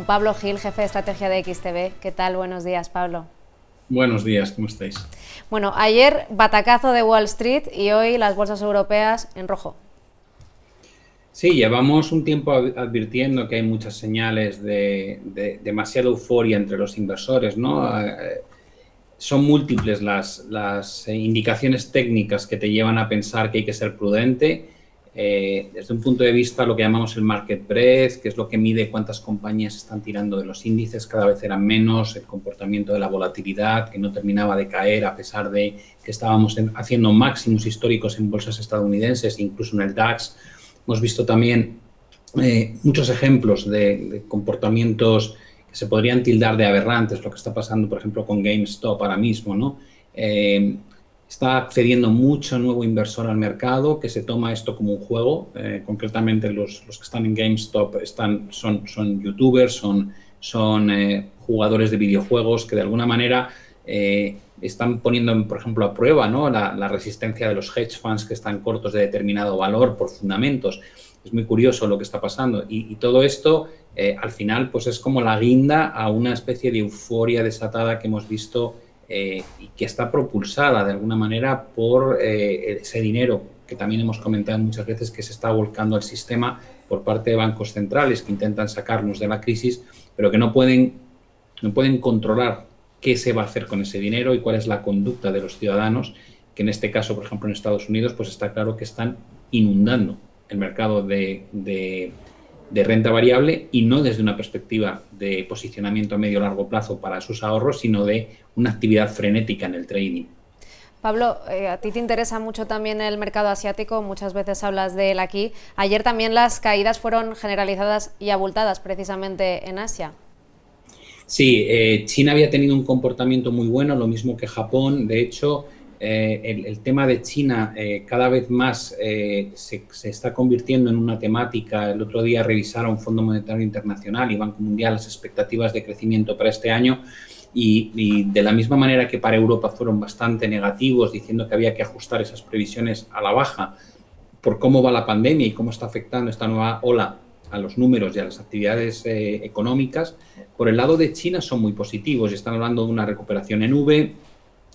Pablo Gil, jefe de estrategia de XTB. ¿Qué tal? Buenos días, Pablo. Buenos días, ¿cómo estáis? Bueno, ayer batacazo de Wall Street y hoy las bolsas europeas en rojo. Sí, llevamos un tiempo advirtiendo que hay muchas señales de demasiada euforia entre los inversores, ¿no? Son múltiples las indicaciones técnicas que te llevan a pensar que hay que ser prudente. Desde un punto de vista, lo que llamamos el market breadth, que es lo que mide cuántas compañías están tirando de los índices, cada vez eran menos, el comportamiento de la volatilidad, que no terminaba de caer a pesar de que estábamos haciendo máximos históricos en bolsas estadounidenses, incluso en el DAX. Hemos visto también muchos ejemplos de comportamientos que se podrían tildar de aberrantes, lo que está pasando, por ejemplo, con GameStop ahora mismo, ¿no? Está accediendo mucho nuevo inversor al mercado que se toma esto como un juego. Concretamente, los que están en GameStop son youtubers, son jugadores de videojuegos que de alguna manera están poniendo, por ejemplo, a prueba, ¿no? la resistencia de los hedge funds que están cortos de determinado valor por fundamentos. Es muy curioso lo que está pasando y todo esto al final pues es como la guinda a una especie de euforia desatada que hemos visto y que está propulsada de alguna manera por ese dinero que también hemos comentado muchas veces que se está volcando al sistema por parte de bancos centrales que intentan sacarnos de la crisis, pero que no pueden controlar qué se va a hacer con ese dinero y cuál es la conducta de los ciudadanos, que en este caso, por ejemplo, en Estados Unidos, pues está claro que están inundando el mercado de renta variable y no desde una perspectiva de posicionamiento a medio o largo plazo para sus ahorros, sino de una actividad frenética en el trading. Pablo, a ti te interesa mucho también el mercado asiático, muchas veces hablas de él aquí. Ayer también las caídas fueron generalizadas y abultadas precisamente en Asia. Sí, China había tenido un comportamiento muy bueno, lo mismo que Japón. De hecho, el tema de China cada vez más se está convirtiendo en una temática. El otro día revisaron Fondo Monetario Internacional y Banco Mundial las expectativas de crecimiento para este año y de la misma manera que para Europa fueron bastante negativos, diciendo que había que ajustar esas previsiones a la baja por cómo va la pandemia y cómo está afectando esta nueva ola a los números y a las actividades económicas. Por el lado de China son muy positivos y están hablando de una recuperación en V,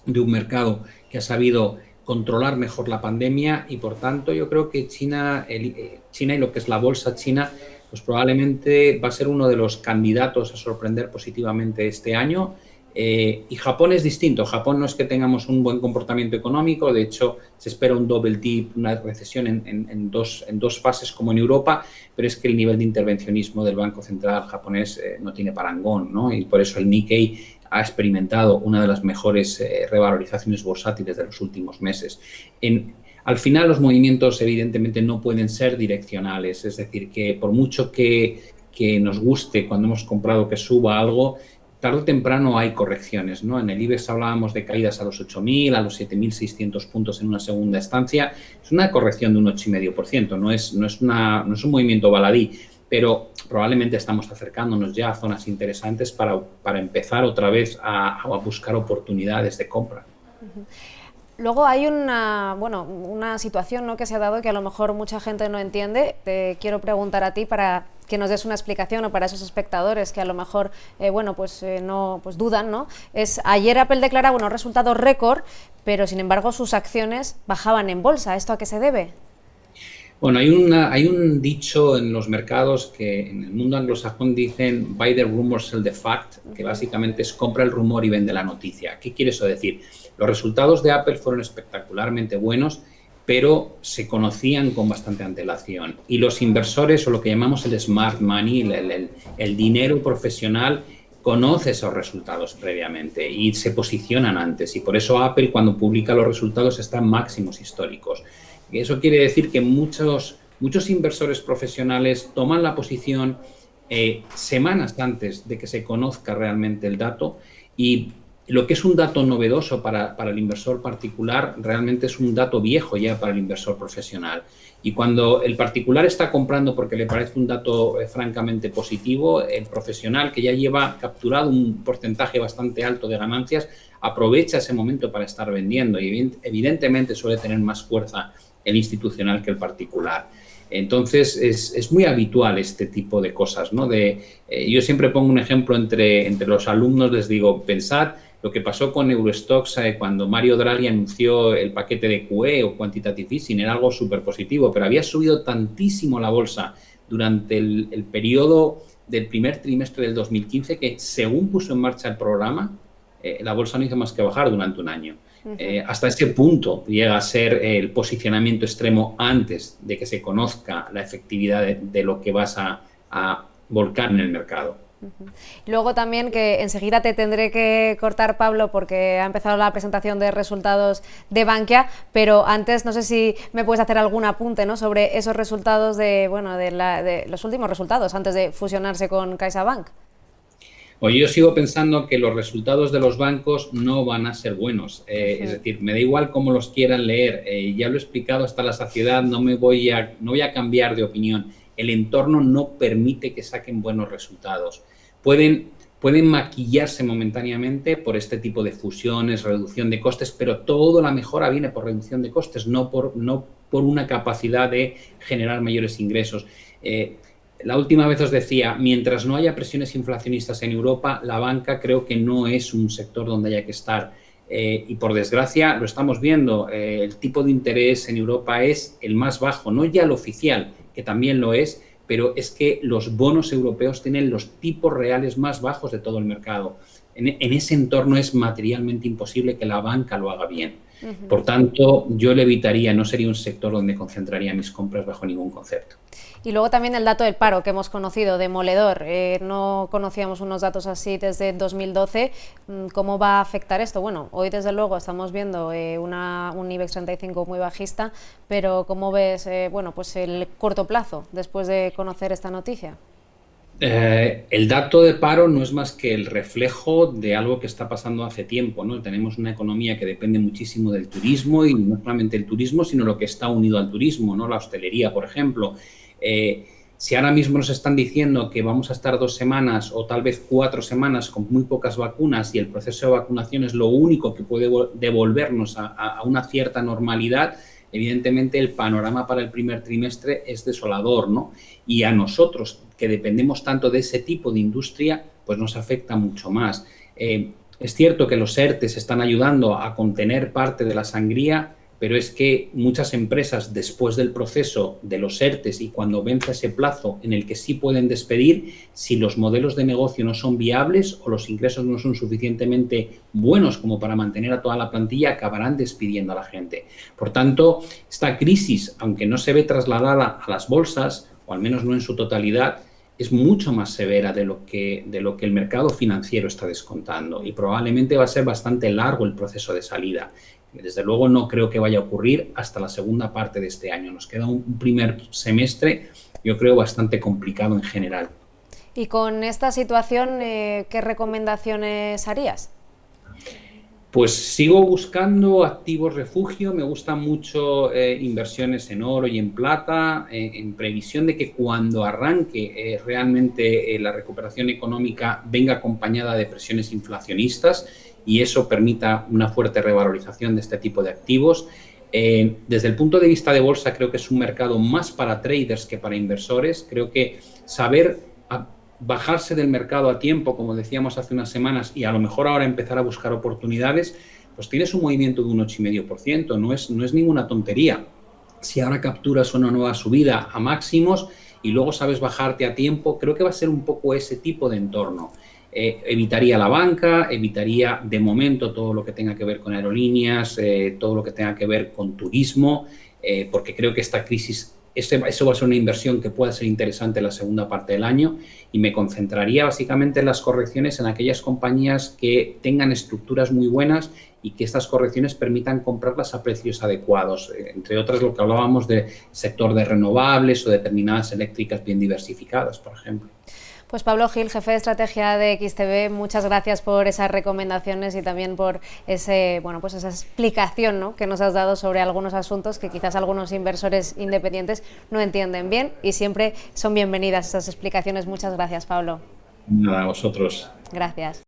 de un mercado que ha sabido controlar mejor la pandemia y, por tanto, yo creo que China y lo que es la bolsa china, pues probablemente va a ser uno de los candidatos a sorprender positivamente este año. Y Japón es distinto. Japón no es que tengamos un buen comportamiento económico, de hecho se espera un double dip, una recesión en dos fases como en Europa, pero es que el nivel de intervencionismo del Banco Central japonés no tiene parangón, ¿no? Y por eso el Nikkei ha experimentado una de las mejores revalorizaciones bursátiles de los últimos meses. Al final los movimientos evidentemente no pueden ser direccionales, es decir, que por mucho que nos guste cuando hemos comprado que suba algo, tarde o temprano hay correcciones, ¿no? En el IBEX hablábamos de caídas a los 8.000, a los 7.600 puntos en una segunda instancia. Es una corrección de un 8,5%, no es un movimiento baladí, pero probablemente estamos acercándonos ya a zonas interesantes para empezar otra vez a buscar oportunidades de compra. Luego hay una situación, ¿no?, que se ha dado que a lo mejor mucha gente no entiende. Te quiero preguntar a ti para que nos des una explicación o para esos espectadores que a lo mejor dudan, ¿no? Ayer Apple declara resultados récord, pero sin embargo sus acciones bajaban en bolsa. ¿Esto a qué se debe? Bueno, hay un dicho en los mercados que en el mundo anglosajón dicen buy the rumor, sell the fact, que básicamente es compra el rumor y vende la noticia. ¿Qué quiere eso decir? Los resultados de Apple fueron espectacularmente buenos, pero se conocían con bastante antelación. Y los inversores, o lo que llamamos el smart money, el dinero profesional, conoce esos resultados previamente y se posicionan antes. Y por eso Apple, cuando publica los resultados, está en máximos históricos. Eso quiere decir que muchos inversores profesionales toman la posición semanas antes de que se conozca realmente el dato y lo que es un dato novedoso para el inversor particular realmente es un dato viejo ya para el inversor profesional. Y cuando el particular está comprando porque le parece un dato francamente positivo, el profesional que ya lleva capturado un porcentaje bastante alto de ganancias aprovecha ese momento para estar vendiendo y evidentemente suele tener más fuerza el institucional que el particular. Entonces, es muy habitual este tipo de cosas, ¿no? Yo siempre pongo un ejemplo entre los alumnos, les digo, pensad lo que pasó con Eurostoxx cuando Mario Draghi anunció el paquete de QE o Quantitative Easing, era algo súper positivo, pero había subido tantísimo la bolsa durante el periodo del primer trimestre del 2015 que, según puso en marcha el programa, la bolsa no hizo más que bajar durante un año. Hasta ese punto llega a ser el posicionamiento extremo antes de que se conozca la efectividad de lo que vas a volcar en el mercado. Luego también, que enseguida te tendré que cortar, Pablo, porque ha empezado la presentación de resultados de Bankia, pero antes no sé si me puedes hacer algún apunte, ¿no?, sobre esos resultados de los últimos resultados antes de fusionarse con CaixaBank. Oye, yo sigo pensando que los resultados de los bancos no van a ser buenos. Es decir, me da igual cómo los quieran leer. Ya lo he explicado hasta la saciedad, no voy a cambiar de opinión. El entorno no permite que saquen buenos resultados. Pueden maquillarse momentáneamente por este tipo de fusiones, reducción de costes, pero toda la mejora viene por reducción de costes, no por una capacidad de generar mayores ingresos. La última vez os decía, mientras no haya presiones inflacionistas en Europa, la banca creo que no es un sector donde haya que estar. Y por desgracia lo estamos viendo, el tipo de interés en Europa es el más bajo, no ya el oficial, que también lo es, pero es que los bonos europeos tienen los tipos reales más bajos de todo el mercado. En ese entorno es materialmente imposible que la banca lo haga bien. Por tanto, yo le evitaría, no sería un sector donde concentraría mis compras bajo ningún concepto. Y luego también el dato del paro que hemos conocido, demoledor. No conocíamos unos datos así desde 2012. ¿Cómo va a afectar esto? Bueno, hoy desde luego estamos viendo un IBEX 35 muy bajista, pero ¿cómo ves pues el corto plazo después de conocer esta noticia? El dato de paro no es más que el reflejo de algo que está pasando hace tiempo, ¿no? Tenemos una economía que depende muchísimo del turismo, y no solamente el turismo, sino lo que está unido al turismo, ¿no? La hostelería, por ejemplo. Si ahora mismo nos están diciendo que vamos a estar 2 semanas o tal vez 4 semanas con muy pocas vacunas y el proceso de vacunación es lo único que puede devolvernos a una cierta normalidad, evidentemente el panorama para el primer trimestre es desolador, ¿no? Y a nosotros, que dependemos tanto de ese tipo de industria, pues nos afecta mucho más. Es cierto que los ERTEs están ayudando a contener parte de la sangría, pero es que muchas empresas, después del proceso de los ERTEs y cuando vence ese plazo en el que sí pueden despedir, si los modelos de negocio no son viables o los ingresos no son suficientemente buenos como para mantener a toda la plantilla, acabarán despidiendo a la gente. Por tanto, esta crisis, aunque no se ve trasladada a las bolsas, o al menos no en su totalidad, es mucho más severa de lo que el mercado financiero está descontando, y probablemente va a ser bastante largo el proceso de salida. Desde luego no creo que vaya a ocurrir hasta la segunda parte de este año. Nos queda un primer semestre, yo creo, bastante complicado en general. Y con esta situación, ¿qué recomendaciones harías? Pues sigo buscando activos refugio, me gustan mucho inversiones en oro y en plata, en previsión de que cuando arranque realmente la recuperación económica venga acompañada de presiones inflacionistas y eso permita una fuerte revalorización de este tipo de activos. Desde el punto de vista de bolsa, creo que es un mercado más para traders que para inversores. Creo que saber bajarse del mercado a tiempo, como decíamos hace unas semanas, y a lo mejor ahora empezar a buscar oportunidades, pues tienes un movimiento de un 8,5%, no es ninguna tontería. Si ahora capturas una nueva subida a máximos y luego sabes bajarte a tiempo, creo que va a ser un poco ese tipo de entorno. Evitaría la banca, evitaría de momento todo lo que tenga que ver con aerolíneas, todo lo que tenga que ver con turismo, porque creo que esta crisis, eso va a ser una inversión que pueda ser interesante en la segunda parte del año, y me concentraría básicamente en las correcciones en aquellas compañías que tengan estructuras muy buenas y que estas correcciones permitan comprarlas a precios adecuados, entre otras lo que hablábamos del sector de renovables o determinadas eléctricas bien diversificadas, por ejemplo. Pues Pablo Gil, jefe de estrategia de XTB, muchas gracias por esas recomendaciones y también por esa explicación, ¿no?, que nos has dado sobre algunos asuntos que quizás algunos inversores independientes no entienden bien, y siempre son bienvenidas esas explicaciones. Muchas gracias, Pablo. Nada, a vosotros. Gracias.